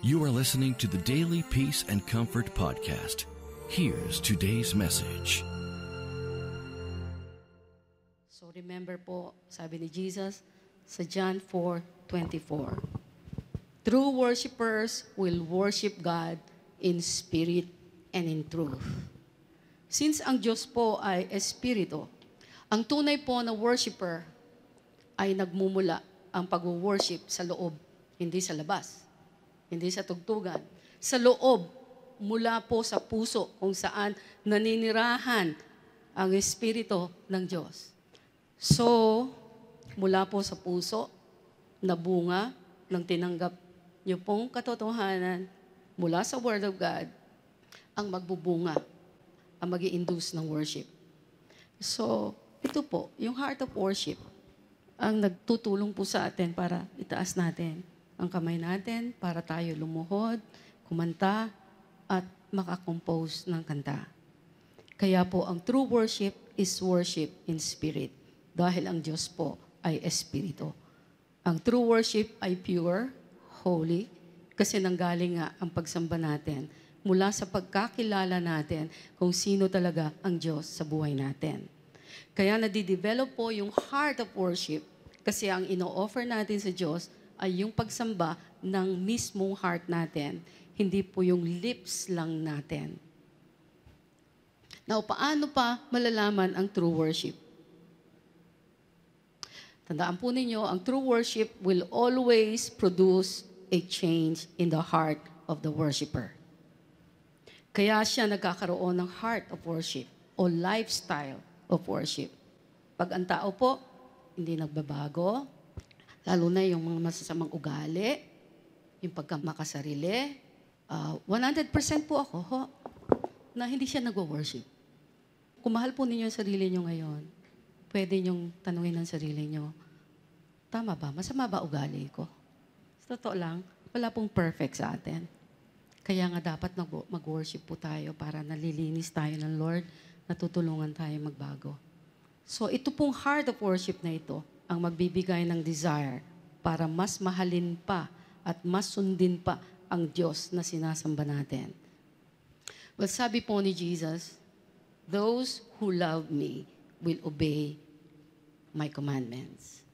You are listening to the Daily Peace and Comfort Podcast. Here's today's message. So remember po, sabi ni Jesus sa John 4:24, true worshipers will worship God in spirit and in truth. Since ang Diyos po ay espiritu, ang tunay po na worshiper ay nagmumula ang pag-worship sa loob, hindi sa labas. Hindi sa tugtugan. Sa loob, mula po sa puso kung saan naninirahan ang Espiritu ng Diyos. So, mula po sa puso, na bunga ng tinanggap niyo pong katotohanan mula sa Word of God, ang magbubunga, ang mag-i-induce ng worship. So, ito po, yung heart of worship, ang nagtutulong po sa atin para itaas natin ang kamay natin para tayo lumuhod, kumanta, at makakompose ng kanta. Kaya po, ang true worship is worship in spirit. Dahil ang Diyos po ay espiritu. Ang true worship ay pure, holy, kasi nanggaling nga ang pagsamba natin mula sa pagkakilala natin kung sino talaga ang Diyos sa buhay natin. Kaya nadidevelop po yung heart of worship kasi ang ino-offer natin sa Diyos ay yung pagsamba ng mismong heart natin, hindi po yung lips lang natin. Now, paano pa malalaman ang true worship? Tandaan po ninyo, ang true worship will always produce a change in the heart of the worshiper. Kaya siya nagkakaroon ng heart of worship o lifestyle of worship. Pag ang tao po, hindi nagbabago, lalo na yung mga masasamang ugali, yung pagkamakasarili. 100% po ako na hindi siya nag-worship. Kung mahal po ninyo yung sarili nyo ngayon, pwede nyong tanungin ang sarili nyo, tama ba? Masama ba ugali ko? Sa totoo lang, wala pong perfect sa atin. Kaya nga dapat mag-worship po tayo para nalilinis tayo ng Lord, natutulungan tayo magbago. So ito pong heart of worship na ito, ang magbibigay ng desire para mas mahalin pa at mas sundin pa ang Diyos na sinasamba natin. Well, sabi po ni Jesus, those who love me will obey my commandments.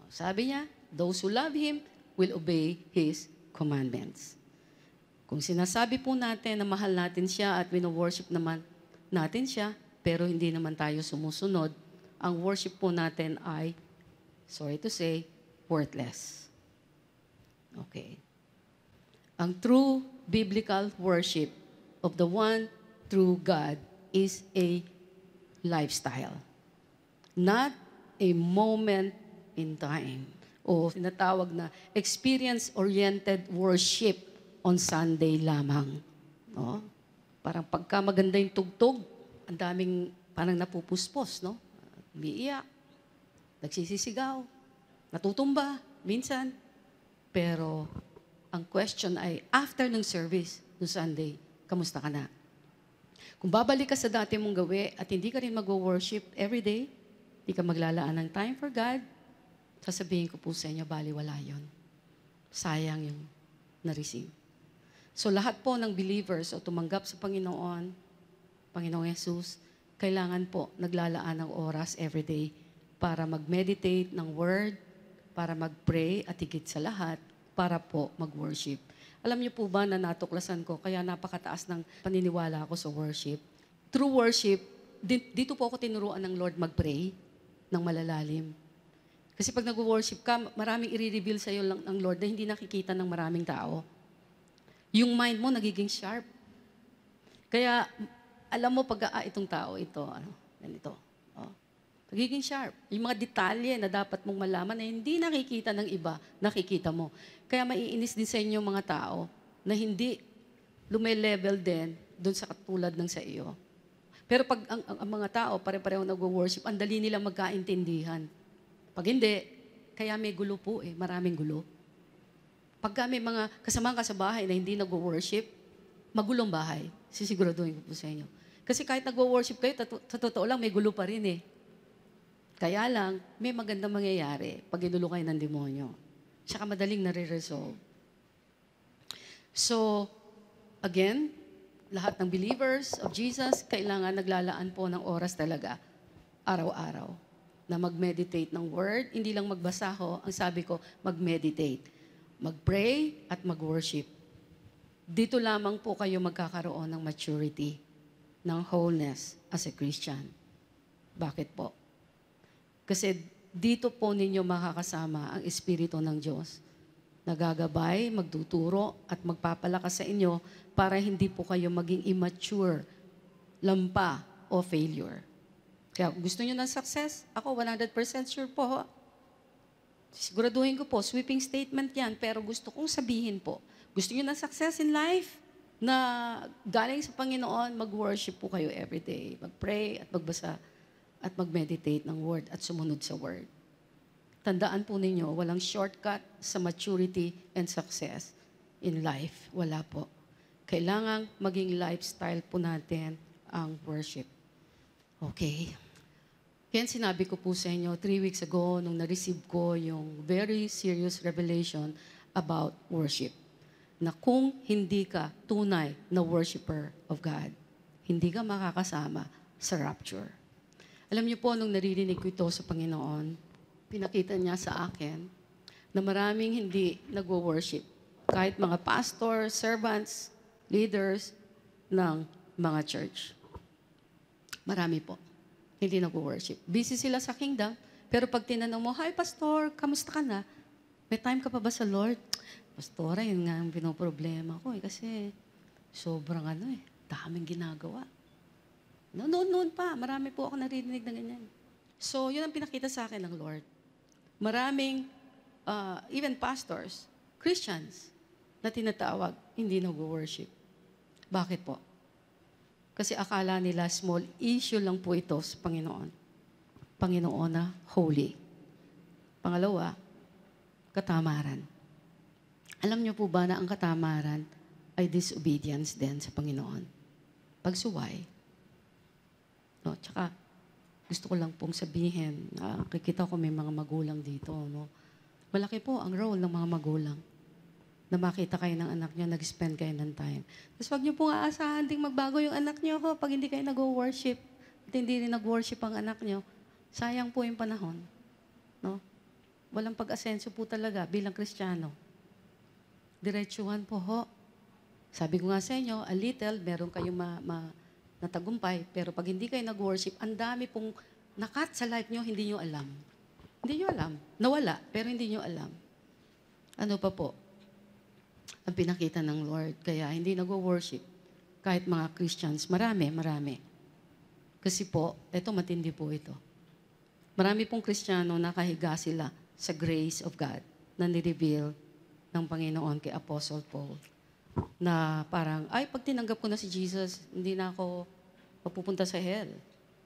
Sabi niya, those who love Him will obey His commandments. Kung sinasabi po natin na mahal natin siya at wino-worship naman natin siya, pero hindi naman tayo sumusunod, ang worship po natin ay, sorry to say, worthless. Okay. Ang true biblical worship of the one true God is a lifestyle, not a moment in time, o tinatawag na experience-oriented worship on Sunday lamang. No? Parang pagka maganda yung tugtog, ang daming parang napupuspos, no? Umiiyak, nagsisisigaw, natutumba, minsan. Pero, ang question ay, after ng service, no Sunday, kamusta ka na? Kung babalik ka sa dati mong gawi at hindi ka rin mag-worship everyday, hindi ka maglalaan ng time for God, sasabihin ko po sa inyo, baliwala yun. Sayang yung na-receive. So, lahat po ng believers o tumanggap sa Panginoong Jesus, kailangan po naglalaan ng oras everyday para mag-meditate ng Word, para mag-pray at higit sa lahat, para po mag-worship. Alam niyo po ba na natuklasan ko, kaya napakataas ng paniniwala ko sa worship. True worship, dito po ako tinuruan ng Lord mag-pray ng malalalim. Kasi pag nag-worship ka, maraming i-reveal sa iyo ng Lord na hindi nakikita ng maraming tao. Yung mind mo nagiging sharp. Kaya, alam mo pag itong tao ito, ganito. Nagiging sharp. Yung mga detalye na dapat mong malaman na hindi nakikita ng iba, nakikita mo. Kaya maiinis din sa inyo mga tao na hindi lume-level din doon sa katulad ng sa iyo. Pero pag ang mga tao pare-pareho nag-worship, ang dali nilang magkaintindihan. Pag hindi, kaya may gulo po maraming gulo. Pagka may mga kasamahan ka sa bahay na hindi nag-worship, magulong bahay. Sisiguraduhin ko po sa inyo. Kasi kahit nag-worship kayo, sa totoo lang, may gulo pa rin Kaya lang, may magandang mangyayari pag inulo kayo ng demonyo. Tsaka madaling nare-resolve. So, again, lahat ng believers of Jesus, kailangan naglalaan po ng oras talaga, araw-araw, na mag-meditate ng Word. Hindi lang magbasa ho, ang sabi ko, mag-meditate. Mag-pray at mag-worship. Dito lamang po kayo magkakaroon ng maturity, ng wholeness as a Christian. Bakit po? Kasi dito po ninyo makakasama ang Espiritu ng Diyos. Nagagabay, magtuturo, at magpapalakas sa inyo para hindi po kayo maging immature, lampa, o failure. Kaya gusto nyo ng success? Ako 100% sure po. Ho. Siguraduhin ko po, sweeping statement yan, pero gusto kong sabihin po, gusto nyo ng success in life? Na galing sa Panginoon, mag-worship po kayo everyday. Mag-pray at magbasa at mag-meditate ng Word at sumunod sa Word. Tandaan po ninyo, walang shortcut sa maturity and success in life. Wala po. Kailangang maging lifestyle po natin ang worship. Okay. Kaya sinabi ko po sa inyo, 3 weeks ago, nung na-receive ko yung very serious revelation about worship. Na kung hindi ka tunay na worshiper of God, hindi ka makakasama sa rapture. Alam niyo po, nung naririnig ko ito sa Panginoon, pinakita niya sa akin na maraming hindi nagwo-worship. Kahit mga pastor, servants, leaders ng mga church. Marami po. Hindi nagwo-worship. Busy sila sa kingdom, pero pag tinanong mo, "Hi, pastor, kamusta ka na? May time ka pa ba sa Lord?" "Pastora, yun nga ang pinoproblema ko kasi sobrang daming ginagawa." Noon pa, marami po ako naririnig na ganyan. So, yun ang pinakita sa akin ng Lord. Maraming, even pastors, Christians, na tinatawag, hindi nag-worship. Bakit po? Kasi akala nila small issue lang po ito sa Panginoon. Panginoon na holy. Pangalawa, katamaran. Alam niyo po ba na ang katamaran ay disobedience din sa Panginoon? Pagsuway. No, tsaka, gusto ko lang pong sabihin, nakikita ko may mga magulang dito, no? Malaki po ang role ng mga magulang. Na makita kayo ng anak nyo, nag-spend kayo ng time. Tapos wag nyo pong aasahan ding magbago yung anak nyo ho, pag hindi kayo nag-worship at hindi rin nag-worship ang anak nyo. Sayang po yung panahon. No? Walang pag-asenso po talaga bilang Kristiyano. Diretsuhan po ho. Sabi ko nga sa inyo, a little, meron kayong natagumpay, pero pag hindi kayo nag-worship, ang dami pong nakat sa life nyo, hindi nyo alam. Hindi nyo alam. Nawala, pero hindi nyo alam. Ano pa po? Ang pinakita ng Lord. Kaya hindi nag-worship. Kahit mga Christians, marami. Kasi po, ito matindi po ito. Marami pong Kristiyano nakahiga sila sa grace of God na nireveal ng Panginoon kay Apostle Paul. Na parang, pag tinanggap ko na si Jesus, hindi na ako mapupunta sa hell.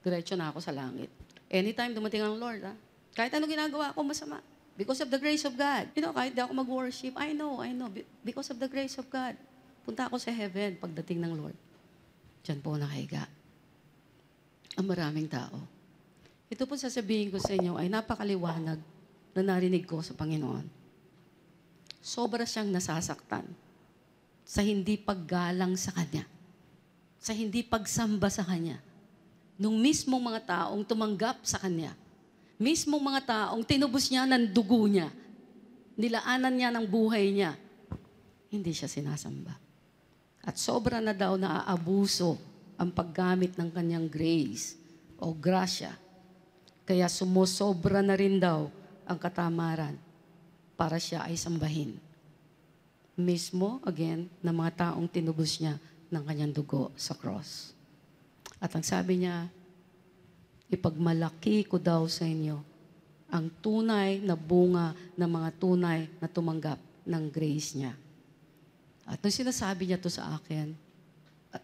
Diretso na ako sa langit. Anytime dumating ang Lord, kahit ano ginagawa ko masama, because of the grace of God. Kahit di ako mag-worship, I know, because of the grace of God. Punta ako sa heaven pagdating ng Lord. Diyan po nakahiga. Ang maraming tao. Ito po sasabihin ko sa inyo ay napakaliwanag na narinig ko sa Panginoon. Sobra siyang nasasaktan sa hindi paggalang sa Kanya, sa hindi pagsamba sa Kanya, nung mismong mga taong tumanggap sa Kanya, mismong mga taong tinubos niya ng dugo niya, nilaanan niya ng buhay niya, hindi siya sinasamba. At sobra na daw naaabuso ang paggamit ng Kanyang grace o grasya. Kaya sumusobra na rin daw ang katamaran para siya ay sambahin. Mismo, again, ng mga taong tinubos niya ng kanyang dugo sa cross. At ang sabi niya, ipagmalaki ko daw sa inyo ang tunay na bunga ng mga tunay na tumanggap ng grace niya. At nung sinasabi niya to sa akin,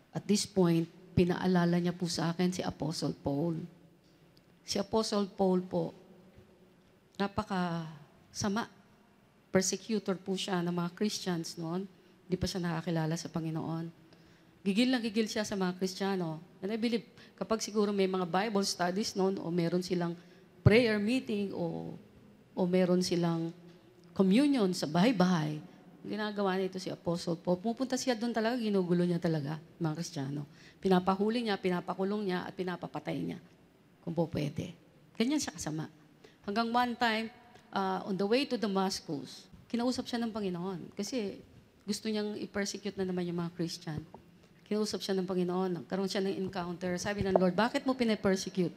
at this point, pinaalala niya po sa akin si Apostle Paul. Si Apostle Paul po, napaka-sama. Persecutor po siya ng mga Christians noon. Hindi pa siya nakakilala sa Panginoon. Gigil na gigil siya sa mga Kristiyano. And I believe, kapag siguro may mga Bible studies noon, o meron silang prayer meeting, o meron silang communion sa bahay-bahay, Ginagawa nito si Apostle Paul. Pupunta siya doon talaga, ginugulo niya talaga, mga Kristiyano. Pinapahuli niya, pinapakulong niya, at pinapapatay niya. Kung po pwede. Ganyan siya kasama. Hanggang one time, on the way to Damascus, kinausap siya ng Panginoon. Kasi gusto niyang i-persecute na naman yung mga Christian. Kinausap siya ng Panginoon. Nagkaroon siya ng encounter. Sabi ng Lord, bakit mo pinapersecute?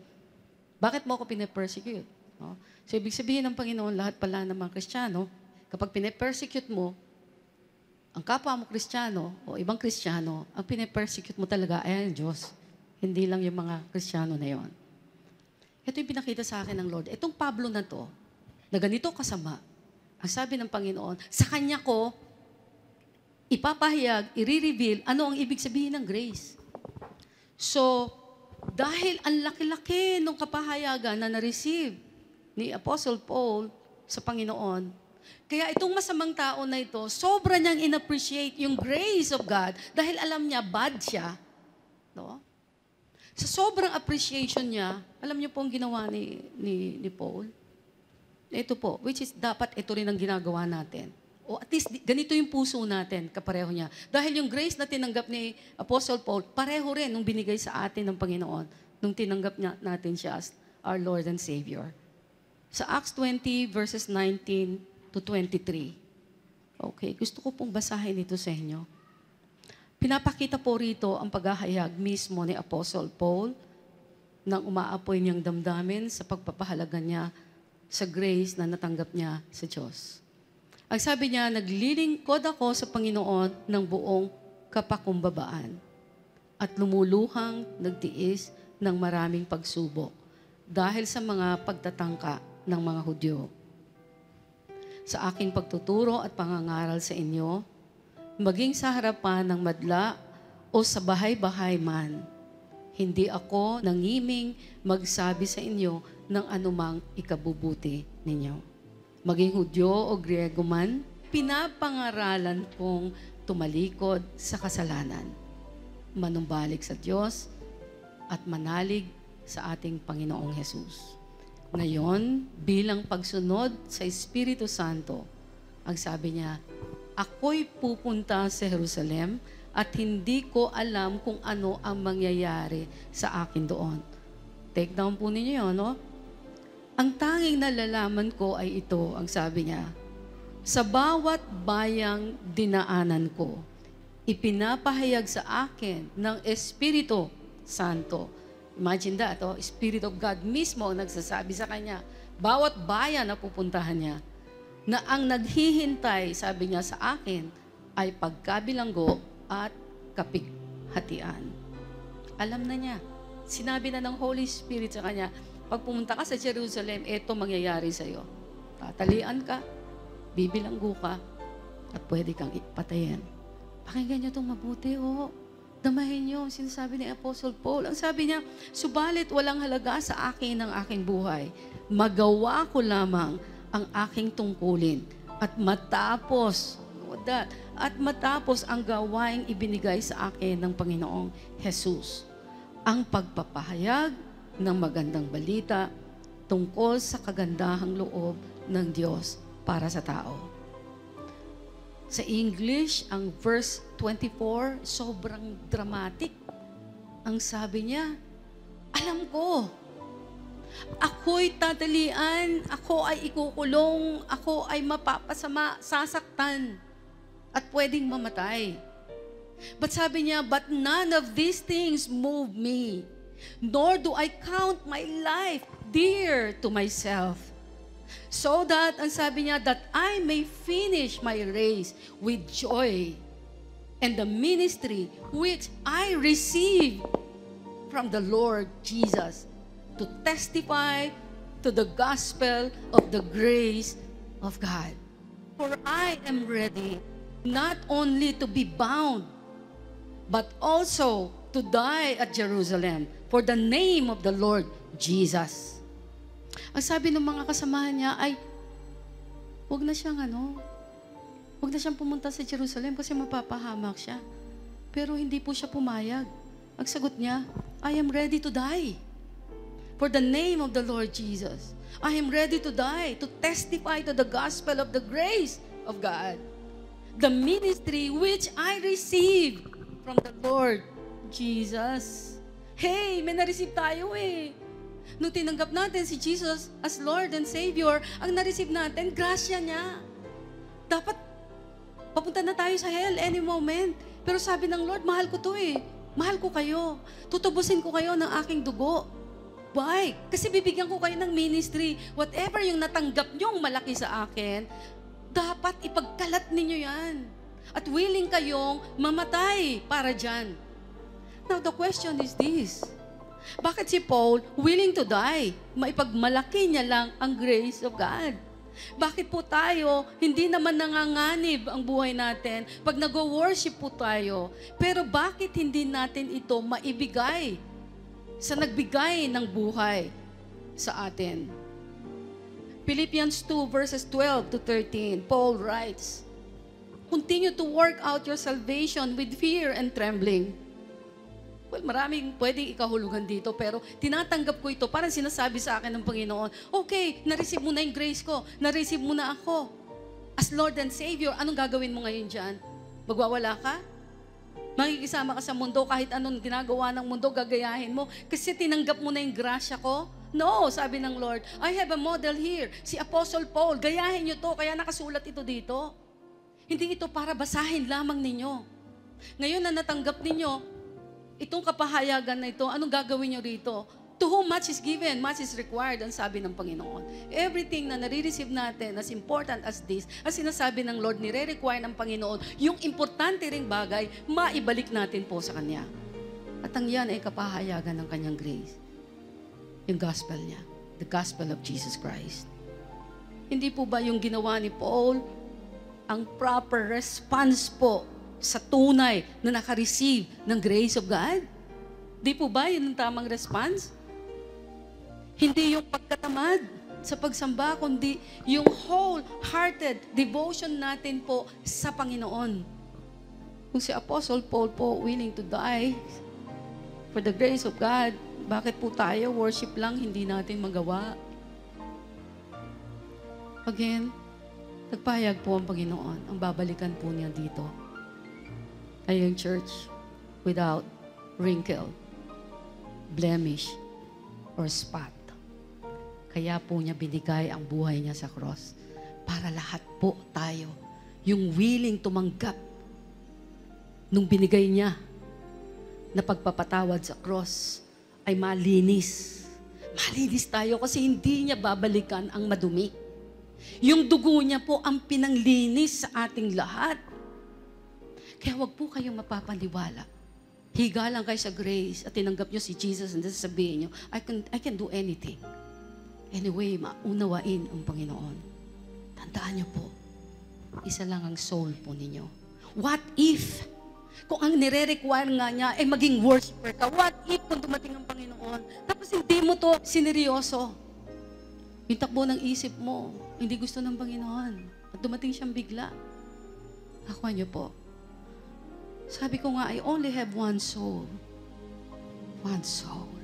Bakit mo ako pinapersecute? No? So, ibig sabihin ng Panginoon, lahat pala ng mga Kristiyano, kapag pinapersecute mo, ang kapwa mo Kristiyano o ibang Kristiyano, ang pinapersecute mo talaga ay ang Diyos. Hindi lang yung mga Kristiyano na yon. Ito yung pinakita sa akin ng Lord. Itong Pablo na to, na ganito kasama, ang sabi ng Panginoon, sa kanya ko, ipapahayag, i-reveal, ano ang ibig sabihin ng grace. So, dahil ang laki-laki ng kapahayagan na na-receive ni Apostle Paul sa Panginoon, kaya itong masamang tao na ito, sobra niyang in-appreciate yung grace of God dahil alam niya, bad siya. No? Sa sobrang appreciation niya, alam niyo po ang ginawa ni Paul? Ito po, which is dapat ito rin ang ginagawa natin. O at least, ganito yung puso natin, kapareho niya. Dahil yung grace na tinanggap ni Apostle Paul, pareho rin nung binigay sa atin ng Panginoon, nung tinanggap natin siya as our Lord and Savior. Sa Acts 20, verses 19 to 23. Okay, gusto ko pong basahin ito sa inyo. Pinapakita po rito ang paghahayag mismo ni Apostle Paul nang umaapoy niyang damdamin sa pagpapahalaga niya sa grace na natanggap niya sa Diyos. Ang sabi niya, naglilingkod ako sa Panginoon ng buong kapakumbabaan at lumuluhang nagtiis ng maraming pagsubok dahil sa mga pagtatangka ng mga Hudyo. Sa aking pagtuturo at pangangaral sa inyo, maging sa harapan ng madla o sa bahay-bahay man, hindi ako nangiming magsabi sa inyo ng anumang ikabubuti ninyo. Maging Hudyo o Griego man, pinapangaralan kong tumalikod sa kasalanan, manumbalik sa Diyos at manalig sa ating Panginoong Hesus. Ngayon, bilang pagsunod sa Espiritu Santo, ang sabi niya, ako'y pupunta sa Jerusalem at hindi ko alam kung ano ang mangyayari sa akin doon. Take down po ninyo yun, no? Ang tanging nalalaman ko ay ito, ang sabi niya, sa bawat bayang dinaanan ko, ipinapahayag sa akin ng Espiritu Santo. Imagine that, oh, Spirit of God mismo ang nagsasabi sa kanya, bawat bayan na pupuntahan niya, na ang naghihintay, sabi niya sa akin, ay pagkabilanggo at kapighatian. Alam na niya. Sinabi na ng Holy Spirit sa kanya, pag pumunta ka sa Jerusalem, ito mangyayari sa iyo. Tatalian ka, bibilanggo ka, at pwede kang ipatayin. Pakinggan niyo itong mabuti, oh. Damahin niyo, sinasabi ni Apostle Paul. Ang sabi niya, subalit walang halaga sa akin ang aking buhay. Magawa ko lamang ang aking tungkulin. At matapos ang gawaing ibinigay sa akin ng Panginoong Jesus. Ang pagpapahayag ng magandang balita tungkol sa kagandahang loob ng Diyos para sa tao. Sa English, ang verse 24, sobrang dramatic. Ang sabi niya, alam ko, ako'y tatalian, ako ay ikukulong, ako ay mapapasama, sasaktan, at pwedeng mamatay. But sabi niya, but none of these things move me. Nor do I count my life dear to myself. So that, ang sabi niya, that I may finish my race with joy and the ministry which I receive from the Lord Jesus to testify to the gospel of the grace of God. For I am ready not only to be bound, but also to die at Jerusalem for the name of the Lord Jesus. Ang sabi ng mga kasamahan niya ay, huwag na siyang pumunta sa Jerusalem kasi mapapahamak siya. Pero hindi po siya pumayag. Ang sagot niya, I am ready to die for the name of the Lord Jesus. I am ready to die to testify to the gospel of the grace of God. the ministry which I received from the Lord Jesus. Hey, may na-receive tayo eh. Nung tinanggap natin si Jesus as Lord and Savior, ang na-receive natin, grasya niya. Dapat, papunta na tayo sa hell any moment. Pero sabi ng Lord, mahal ko to eh. Mahal ko kayo. Tutubusin ko kayo ng aking dugo. Why? Kasi bibigyan ko kayo ng ministry. Whatever yung natanggap nyong malaki sa akin, dapat ipagkalat ninyo yan. At willing kayong mamatay para dyan. Now, the question is this. Bakit si Paul willing to die? Maipagmalaki niya lang ang grace of God. Bakit po tayo, hindi naman nanganganib ang buhay natin pag nag-worship po tayo? Pero bakit hindi natin ito maibigay sa nagbigay ng buhay sa atin? Philippians 2 verses 12 to 13, Paul writes, "Continue to work out your salvation with fear and trembling." Well, maraming pwedeng ikahulugan dito, pero tinatanggap ko ito. Parang sinasabi sa akin ng Panginoon, okay, na-receive mo na yung grace ko. Na-receive mo na ako. As Lord and Savior, anong gagawin mo ngayon dyan? Magwawala ka? Makikisama ka sa mundo, kahit anong ginagawa ng mundo, gagayahin mo. Kasi tinanggap mo na yung grasya ko? No, sabi ng Lord, I have a model here. Si Apostle Paul, gayahin nyo to, kaya nakasulat ito dito. Hindi ito para basahin lamang ninyo. Ngayon na natanggap ninyo, itong kapahayagan na ito, anong gagawin nyo rito? To whom much is given, much is required, ang sabi ng Panginoon. Everything na nare-receive natin, as important as this, as sinasabi ng Lord, nire-require ng Panginoon, yung importante ring bagay, maibalik natin po sa Kanya. At ang yan ay kapahayagan ng Kanyang grace. Yung gospel niya. The gospel of Jesus Christ. Hindi po ba yung ginawa ni Paul, ang proper response po sa tunay na naka-receive ng grace of God? Di po ba yun ang tamang response? Hindi yung pagkatamad sa pagsamba, kundi yung wholehearted devotion natin po sa Panginoon. Kung si Apostle Paul po willing to die for the grace of God, bakit po tayo worship lang hindi natin magawa? Again, nagpahayag po ang Panginoon, ang babalikan po niya dito ay yung church without wrinkle, blemish, or spot. Kaya po niya binigay ang buhay niya sa cross para lahat po tayo, yung willing tumanggap nung binigay niya na pagpapatawad sa cross ay malinis. Malinis tayo kasi hindi niya babalikan ang madumi. Yung dugo niya po ang pinanglinis sa ating lahat. Kaya wag po kayong mapapaniwala. Higa lang kayo sa grace at tinanggap nyo si Jesus and sasabihin nyo, I can do anything. Anyway, maunawain ang Panginoon. Tandaan nyo po, isa lang ang soul po ninyo. What if, kung ang nire-require nga niya ay maging worshiper ka, what if kung dumating ang Panginoon, tapos hindi mo to sineryoso? Yung takbo ng isip mo, hindi gusto ng Panginoon. At dumating siyang bigla. Ako nyo po, sabi ko nga, I only have one soul. One soul.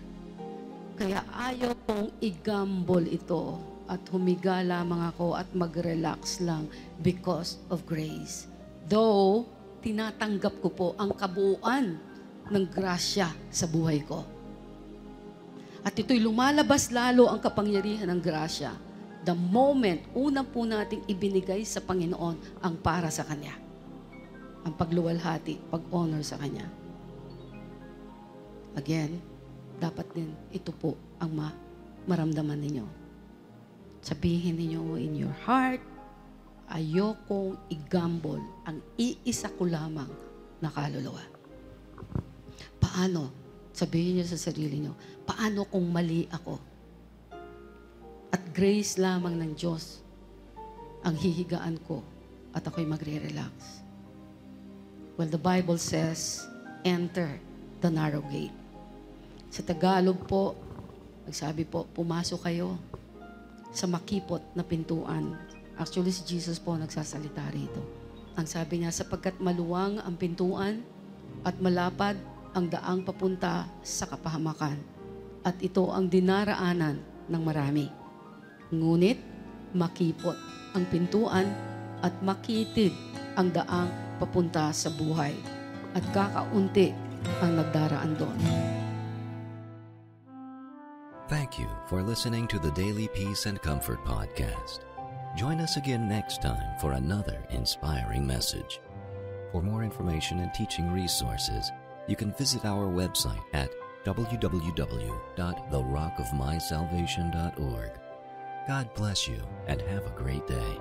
Kaya ayaw kong igambol ito at humiga lamang ako at mag-relax lang because of grace. Though, tinatanggap ko po ang kabuuan ng grasya sa buhay ko. At ito'y lumalabas lalo ang kapangyarihan ng grasya the moment una po nating ibinigay sa Panginoon ang para sa Kanya. Ang pagluwalhati, pag-honor sa Kanya. Again, dapat din ito po ang maramdaman ninyo. Sabihin ninyo in your heart, ayokong igambol ang iisa ko lamang na kaluluwa. Paano? Sabihin niyo sa sarili niyo, paano kung mali ako? At grace lamang ng Diyos ang hihigaan ko at ako'y magre-relax. Well, the Bible says, enter the narrow gate. Sa Tagalog po, nagsabi po, pumasok kayo sa makipot na pintuan. Actually, si Jesus po nagsasalita rito. Ang sabi niya, sapagkat maluwang ang pintuan at malapad ang daang papunta sa kapahamakan. At ito ang dinaraanan ng marami. Ngunit, makipot ang pintuan at makitid ang daang papunta sa buhay at kakaunti ang nagdaraan doon. Thank you for listening to the Daily Peace and Comfort podcast. Join us again next time for another inspiring message. For more information and teaching resources, you can visit our website at www.therockofmysalvation.org. God bless you and have a great day.